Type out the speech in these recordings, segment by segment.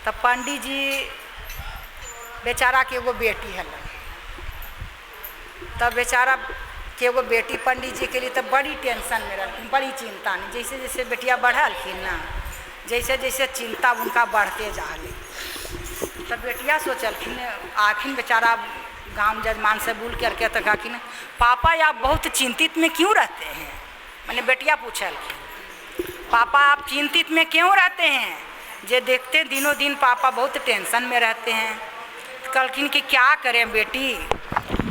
तब पंडित जी बेचारा के एगो बेटी है, तब बेचारा के एगो बेटी पंडित जी के लिए तब बड़ी टेंशन में रहती, बड़ी चिंता नहीं। जैसे जैसे बेटिया बढ़लखिन ना, जैसे जैसे चिंता उनका बढ़ते जा रही, तब बेटिया सोचलखिन आखिन बेचारा गांव जजमान से बोल करके तो कहखिन पापा आप बहुत चिंतित में क्यों रहते हैं। मैंने बेटिया पूछलखिन पापा आप चिंतित में क्यों रहते हैं, जे देखते दिनों दिन पापा बहुत टेंशन में रहते हैं। कहलखिन कि क्या करें बेटी,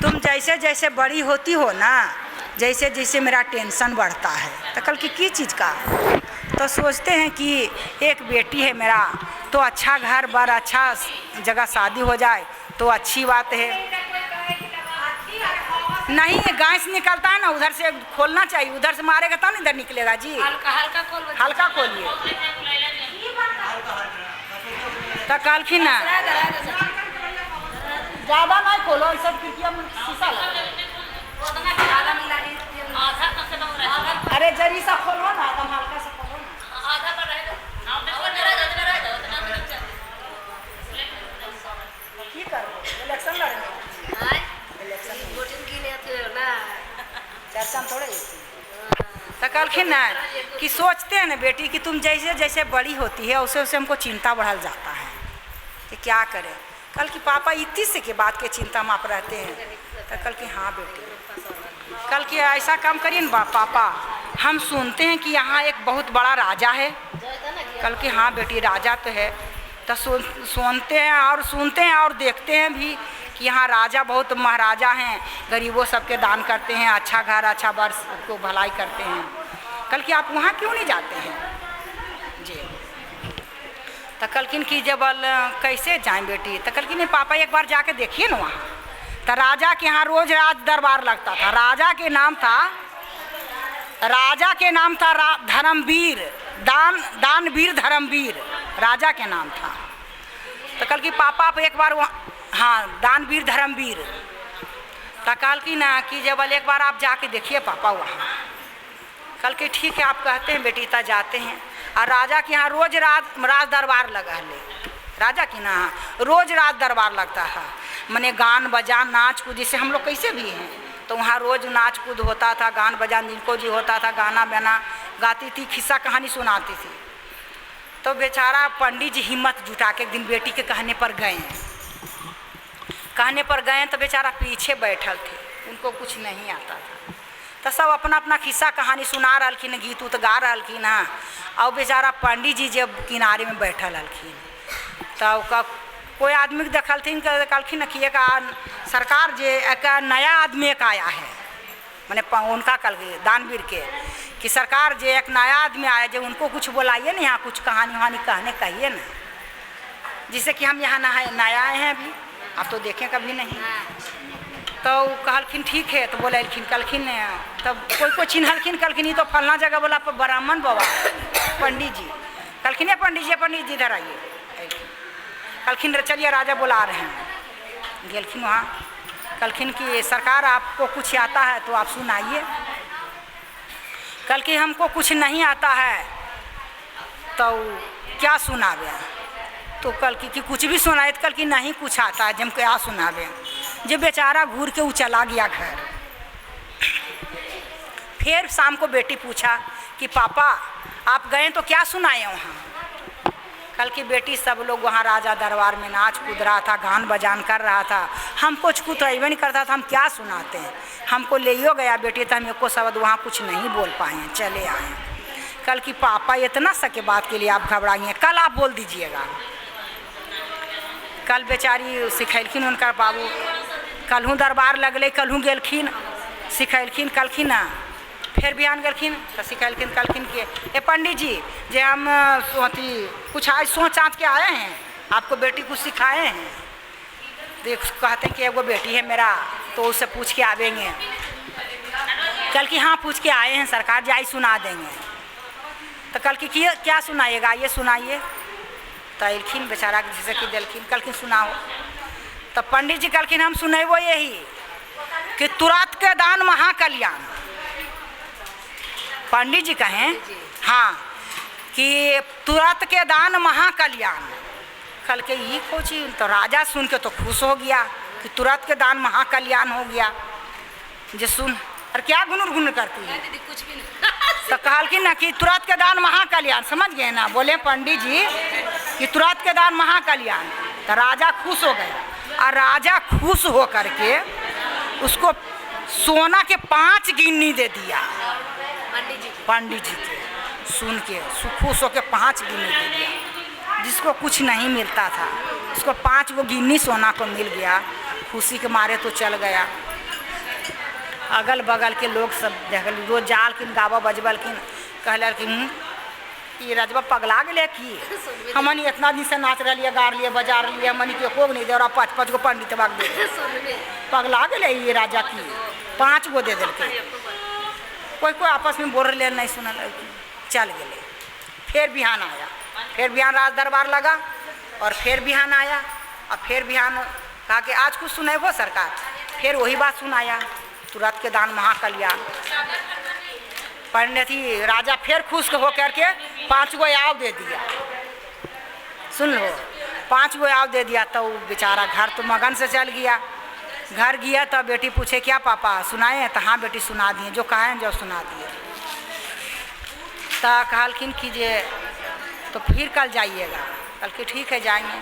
तुम जैसे जैसे बड़ी होती हो ना, जैसे जैसे मेरा टेंशन बढ़ता है। तो कल की चीज़ का, तो सोचते हैं कि एक बेटी है मेरा, तो अच्छा घर बार अच्छा जगह शादी हो जाए तो अच्छी बात है। नहीं गैस निकलता है ना, उधर से खोलना चाहिए, उधर से मारेगा तब इधर निकलेगा जी। हल्का खोलिए। तो कहलखिन ना ज़्यादा नहीं खोलो, सब खिड़कियाँ में शीशा लगा। अरे जरी सा खोलो ना, तुम हल्का सा खोलो ना। की करो इलेक्शन लड़ने, चर्चा थोड़े। तो कहलखिन ना कि सोचते हैं ना बेटी कि तुम जैसे जैसे बड़ी होती है वैसे वैसे हमको चिंता बढ़ल जाता है कि क्या करें। कल कि पापा इतनी से के बात के चिंता में आप रहते हैं। तो कल कि हाँ बेटी, कल कि ऐसा काम करिए ना पापा, हम सुनते हैं कि यहाँ एक बहुत बड़ा राजा है। कल कि हाँ बेटी राजा तो है, तो सुनते हैं और सुनते हैं और देखते हैं भी कि यहाँ राजा बहुत महाराजा हैं, गरीबों सबके दान करते हैं, अच्छा घर अच्छा वर्ष को भलाई करते हैं। कल कि आप वहाँ क्यों नहीं जाते हैं जी। तो कलकिन की जब कैसे जाएं बेटी, तो कलकिन नहीं पापा एक बार जाके देखिए ना वहाँ। तो राजा के यहाँ रोज राज दरबार लगता था। राजा के नाम था धर्मवीर, दानवीर धर्मवीर राजा के नाम था। तो कल की पापा आप एक बार वहाँ, हाँ दानवीर धर्मवीर। तो कल की ना कि जब एक बार आप जाके देखिए पापा वहाँ। कल की ठीक है आप कहते हैं बेटी, ता जाते हैं। और राजा के यहाँ रोज राज दरबार लगा है। राजा की ना रोज राज दरबार लगता है, माने गान बजान नाच कूद, जैसे हम लोग कैसे भी हैं तो वहाँ रोज नाच कूद होता था, गान बजान जिनको जी होता था, गाना बना गाती थी, खिस्सा कहानी सुनाती थी। तो बेचारा पंडित जी हिम्मत जुटा के एक दिन बेटी के कहने पर गए तो बेचारा पीछे बैठल थे, उनको कुछ नहीं आता था। तो सब अपना अपना खिस्सा कहानी सुना रहलखिन, गीत उत गा रहलखिन। हाँ और बेचारा पंडित जी जब किनारे में बैठल हलखिन तो कोई आदमी देखलथिन, कहलखिन कि एक सरकार जे एक नया आदमी एक आया है, मैंने उनका कल दानवीर के कि सरकार जे एक नया आदमी आया, जो उनको कुछ बुलाइए ना, यहाँ कुछ कहानी वहानी कहने कहिए ना, जिससे कि हम यहाँ नया आए हैं अभी, आप तो देखें कभी नहीं। तो कहलखिन ठीक है। तो बोलखिन कलखिन तब कोई चिन्हलखिन, कलखिन ही तो फलना जगह बोला ब्राह्मण बाबा पंडित जी। कलखिन है पंडित जी इधर आइए। कलखिन चलिए राजा बुला रहे हैं। गेलखिन वहाँ, कलखिन की सरकार आपको कुछ आता है तो आप सुनाइए। कल की हमको कुछ नहीं आता है तो क्या सुनावे। तो कल की कुछ भी सुनाए, तो कल की नहीं कुछ आता है, जब क्या सुनावे। जब बेचारा घूर के वो चला गया घर। फिर शाम को बेटी पूछा कि पापा आप गए तो क्या सुनाए वहाँ। कल की बेटी सब लोग वहाँ राजा दरबार में नाच कूद रहा था, गान बजान कर रहा था, हमको कुछ तो अइबे नहीं करता था, हम क्या सुनाते हैं। हमको ले ही गया बेटी, तो हम एको शब्द वहाँ कुछ नहीं बोल पाए हैं, चले आए। कल की पापा इतना सके बात के लिए आप घबराइए, कल आप बोल दीजिएगा। कल बेचारी सिखैलखिन उनका बाबू, कलहूँ दरबार लगले, कलहूँ गेलखिन सिखैलखिन। कलखिन ना फिर बिहान गेलखिन तो सिखैलखिन। कलखिन के ए पंडित जी जे हम कुछ आज सोच आँच के आए हैं, आपको बेटी कुछ सिखाए हैं। तो कहते हैं कि एगो बेटी है मेरा, तो उससे पूछ के आवेंगे। कल की हाँ पूछ के आए हैं सरकार, जाई सुना देंगे। तो कल की क्या सुनाइएगा, ये सुनाइए। तो अखिन बेचारा जैसे कि दिलखिन, कलखिन सुनाओ। तो पंडित जी कलखिन हम सुने वो यही कि तुरंत के दान महाकल्याण। पंडित जी कहें हाँ कि तुरंत के दान महाकल्याण, कल के ये खोची तो राजा सुन के तो खुश हो गया कि तुरंत के दान महाकल्याण हो गया। जे सुन और क्या गुनर करती है कुछ भी नहीं। तो कहलखिन ना कि तुरंत के दान महाकल्याण, समझ गए ना, बोले पंडित जी कि तुरंत के दान महाकल्याण। तो राजा खुश हो गया और राजा खुश हो करके उसको सोना के 5 गिन्नी दे दिया। पंडित जी के सुन के खुश होकर 5 गिन्नी दे दिया। जिसको कुछ नहीं मिलता था उसको 5 गो गिन्नी सोना को मिल गया। खुशी के मारे तो चल गया। अगल बगल के लोग सब देखल, रोज जाल किन गावा बजबल किन कहलखिन ये रजबा पगला गए कि हमनी इतना दिन से नाच रही गा रही बजा रही हमनी के कोग नहीं दे और 5 गो पंडित बाग दे पगला गए ये राजा की 5 गो दे दिलके। कोई आपस में बोल रहे नहीं सुनल, चल गए। फिर बिहान आया, फिर बिहान राज दरबार लगा और फिर बिहान आया और फिर बिहान कहा कि आज कुछ सुनेबो सरकार। फिर वही बात सुनाया, तुरंत के दान महाकल्याण। पंडित ही राजा फिर खुश हो करके 5 गो आव दे दिया। सुन लो 5 गो आव दे दिया। तो बेचारा घर तो मगन से चल गया। घर गया तो बेटी पूछे क्या पापा सुनाए? तो हाँ बेटी सुना दिए, जो कहें जो सुना दिए। तो कहलखिन कीजिए तो फिर कल जाइएगा। कल कि ठीक है जाएंगे।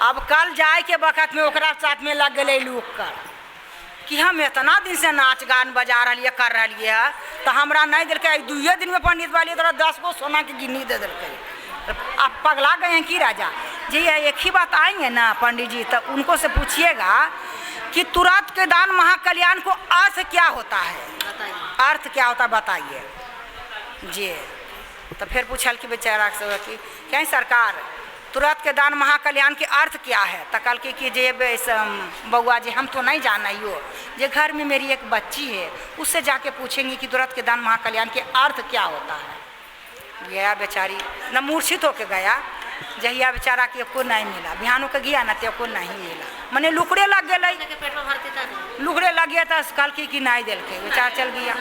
अब कल जाए के वक़्त में ओकरा साथ में लग गए लोग कर कि हम इतना दिन से नाच गान बजा रही कर रही है तो हमरा नहीं दिलके 2 दिन में पंडित वाली तरह 10 गो सोना की गिन्नी दे दिलके। आप पगला गए हैं कि राजा जी? एक ही बात आएंगे ना पंडित जी, तो उनको से पूछिएगा कि तुरंत के दान महाकल्याण को अर्थ क्या होता है, अर्थ क्या होता है बताइए जी। तो फिर पूछल कि बेचारा से कि क्या सरकार तुरंत के दान महाकल्याण के अर्थ क्या है? तो कल कि जे बउआ जी हम तो नहीं जाना यो, जे घर में मेरी एक बच्ची है उससे जाके पूछेंगे कि तुरंत के दान महाकल्याण के अर्थ क्या होता है। गया बेचारी न मूर्छित होके गया। जहिया बेचारा के को नहीं मिला, बिहानों के गया ना तो को नहीं मिला, मने लुकड़े लग गए, लुकड़े लग गया तो कल कि नहीं दिल के बेचारा चल गया।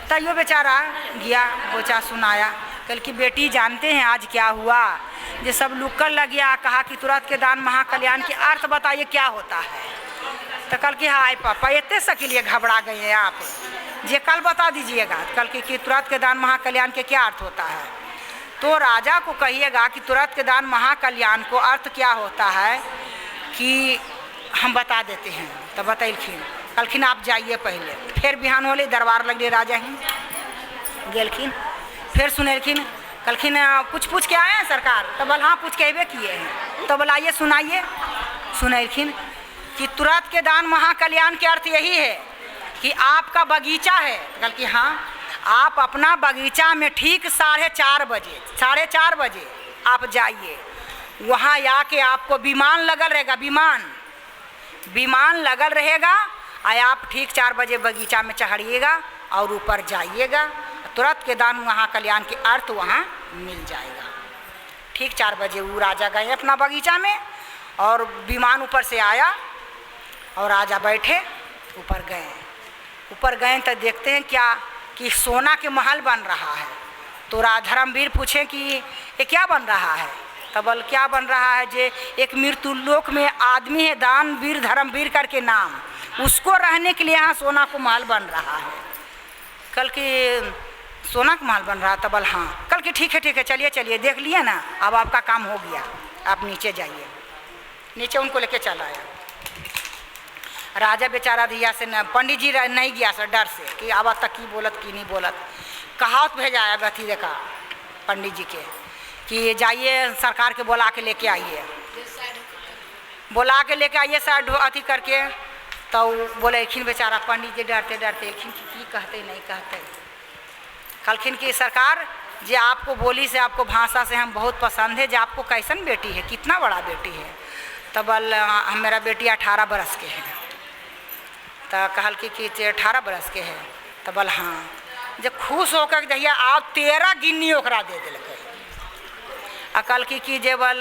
तैयो बेचारा गया, बोचा सुनाया। कल की बेटी जानते हैं आज क्या हुआ? जो सब लुक्कड़ लग गया, कहा कि तुरंत के दान महाकल्याण के अर्थ बताइए क्या होता है। तो कल की हाय पापा इतने से के लिए घबरा गए हैं आप, जे कल बता दीजिएगा। कल की तुरंत के दान महाकल्याण के क्या अर्थ होता है? तो राजा को कहिएगा कि तुरंत के दान महाकल्याण को अर्थ क्या होता है कि हम बता देते हैं। तो बतैलखिन, कलखिन आप जाइए पहले। फिर बिहान होले दरबार लगे राजा ही गेलखिन, फिर सुनेलखिन। कलखिन कुछ पूछ के आए हैं सरकार? तो बोल हाँ पूछ के अबे किए हैं। तो बोलाइए सुनाइए। सुनेलखिन कि तुरंत के दान महाकल्याण के अर्थ यही है कि आपका बगीचा है। कल कि हाँ, आप अपना बगीचा में ठीक 4:30 बजे आप जाइए। वहाँ आके आपको विमान लगल रहेगा, विमान लगल रहेगा और आप ठीक 4 बजे बगीचा में चढ़िएगा और ऊपर जाइएगा। तुरंत के दान महाकल्याण के अर्थ वहाँ मिल जाएगा। ठीक 4 बजे वो राजा गए अपना बगीचा में और विमान ऊपर से आया और राजा बैठे ऊपर गए तो देखते हैं क्या कि सोना के महल बन रहा है। तो धर्मवीर पूछे कि ये क्या बन रहा है? तो बोल क्या बन रहा है? जे एक मृत्युलोक में आदमी है दानवीर धर्मवीर करके नाम, उसको रहने के लिए यहाँ सोना को महल बन रहा है। कल की सोना का महल बन रहा था। बोल हाँ। कल की ठीक है चलिए देख लिए ना, अब आपका काम हो गया, आप नीचे जाइए। नीचे उनको लेके चला आया। राजा बेचारा दिया से न पंडित जी नहीं गया सर डर से कि अब तक की बोलत की नहीं बोलत। कहावत भेजा है अथी देखा पंडित जी के कि जाइए सरकार के बुला के लेके आइए, बुला के लेके आइए साइड अथी करके। तो बोलेखिन बेचारा पंडित जी डरते एखिन की कहते नहीं कहते। कलखिन की सरकार जे आपको बोली से आपको भाषा से हम बहुत पसंद है, जे आपको कैसन बेटी है, कितना बड़ा बेटी है? तो बोल मेरा बेटी 18 बरस के है। तो कहल कि 18 बरस के है। तो बोल हाँ। जब खुश होकर जहिया आप 13 गिन्नी ओकरा दे दिलके। अकल की जे बोल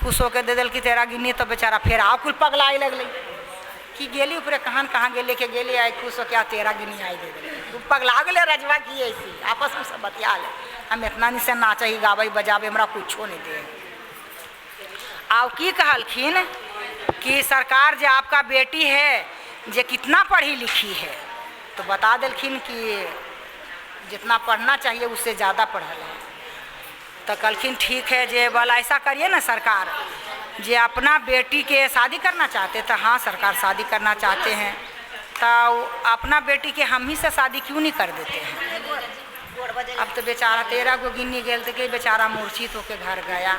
खुश होकर दे दिल की 13 गिन्नी। तो बेचारा फिर आप कुल पगलाई लगल कि गेली ऊपर कहाँ गेले के गेली आई खुश हो क्या 13 गिन्नी आई दे दिल। तू पगला गए रजवा की ऐसी आपस में सब बतिया ले, हम इतना नहीं से नाचा ही गावे बजावे हमरा कुछो नहीं दे। आउ की कहलखिन कि सरकार जो आपका बेटी है जे कितना पढ़ी लिखी है, तो बता दिलखिन कि जितना पढ़ना चाहिए उससे ज़्यादा पढ़ल है। तो कहलखिन ठीक है जे बोला ऐसा करिए ना सरकार, जे अपना बेटी के शादी करना चाहते तो हाँ सरकार शादी करना चाहते हैं, तो अपना बेटी के हम ही से शादी क्यों नहीं कर देते हैं। अब तो बेचारा 13 गो गिनी गेल तो कि बेचारा मूर्छित होके घर गया।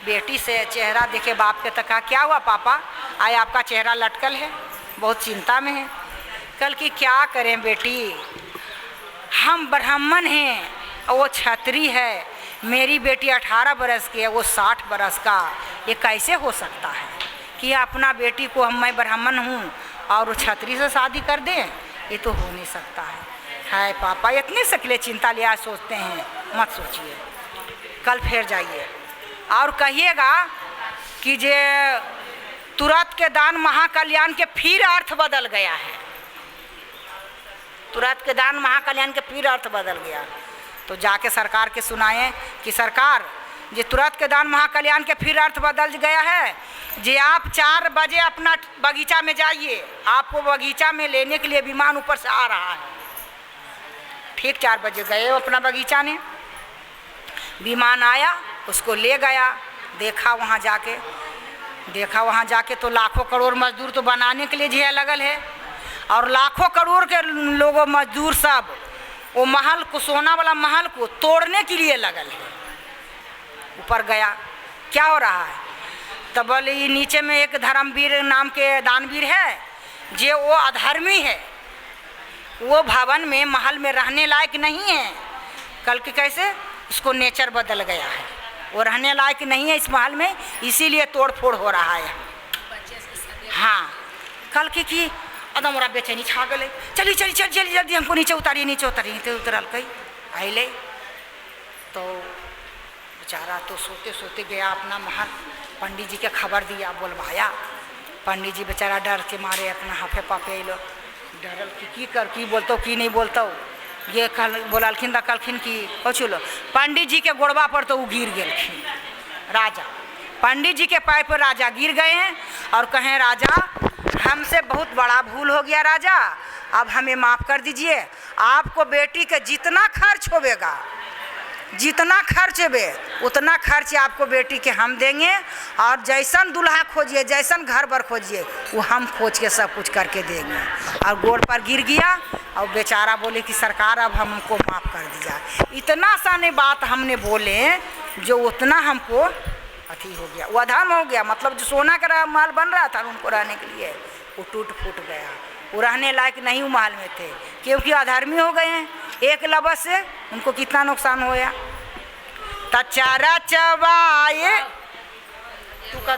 बेटी से चेहरा देखे बाप के तो कहा क्या हुआ पापा, आए आपका चेहरा लटकल है, बहुत चिंता में है। कल की क्या करें बेटी, हम ब्राह्मण हैं और वो क्षत्रिय है, मेरी बेटी 18 बरस की है, वो 60 बरस का, ये कैसे हो सकता है कि अपना बेटी को मैं ब्राह्मण हूँ और वो क्षत्रिय से शादी कर दें, ये तो हो नहीं सकता है पापा। इतने सकले चिंता लिया सोचते हैं, मत सोचिए, कल फिर जाइए और कहिएगा कि जे तुरंत के दान महाकल्याण के फिर अर्थ बदल गया है, तुरंत के दान महाकल्याण के फिर अर्थ बदल गया। तो जाके सरकार के सुनाएं कि सरकार जे तुरंत के दान महाकल्याण के फिर अर्थ बदल गया है, जे आप 4 बजे अपना बगीचा में जाइए, आपको बगीचा में लेने के लिए विमान ऊपर से आ रहा है। ठीक 4 बजे गए वो अपना बगीचा में, विमान आया उसको ले गया। देखा वहाँ जाके तो लाखों करोड़ मजदूर तो बनाने के लिए जो है लगल है, और लाखों करोड़ के लोगों मजदूर सब वो महल को, सोना वाला महल को तोड़ने के लिए लगल है। ऊपर गया, क्या हो रहा है, तब बोले ये नीचे में एक धर्मवीर नाम के दानवीर है, जे वो अधर्मी है, वो भवन में महल में रहने लायक नहीं है। कल के कैसे उसको नेचर बदल गया है, वो रहने लायक नहीं है इस महल में, इसीलिए तोड़ फोड़ हो रहा है। हाँ, कल की एकदम मोरा बेचैनी छा गए, चली जल्दी हमको नीचे उतारिए तो उतरल कई आइले। तो बेचारा तो सोते सोते गया अपना महल, पंडित जी के खबर दिया, बोलवाया। पंडित जी बेचारा डर के मारे अपना हाफे पापे अलो, डरल कि कर की बोलतो की नहीं बोलतो। ये कल बोलखिन कहलखिन कि पछुलो पंडित जी के गोड़वा पर तो वो गिर गए राजा, पंडित जी के पैर पर राजा गिर गए हैं और कहें राजा हमसे बहुत बड़ा भूल हो गया राजा, अब हमें माफ़ कर दीजिए, आपको बेटी के जितना खर्च होवेगा, जितना खर्च होवे उतना खर्च आपको बेटी के हम देंगे, और जैसन दुल्हा खोजिए, जैसन घर बर खोजिए, वो हम खोज के सब कुछ करके देंगे। और गोड़ पर गिर गया और बेचारा बोले कि सरकार अब हमको माफ़ कर दीजिए। इतना सा ने बात हमने बोले जो उतना हमको अथी हो गया, वो अधर्म हो गया, मतलब जो सोना का महल बन रहा था उनको रहने के लिए, वो टूट फूट गया, वो रहने लायक नहीं वो महल में थे, क्योंकि अधर्मी हो गए हैं। एक लफ्ज़ से उनको कितना नुकसान होया। तचारा चबाए तू का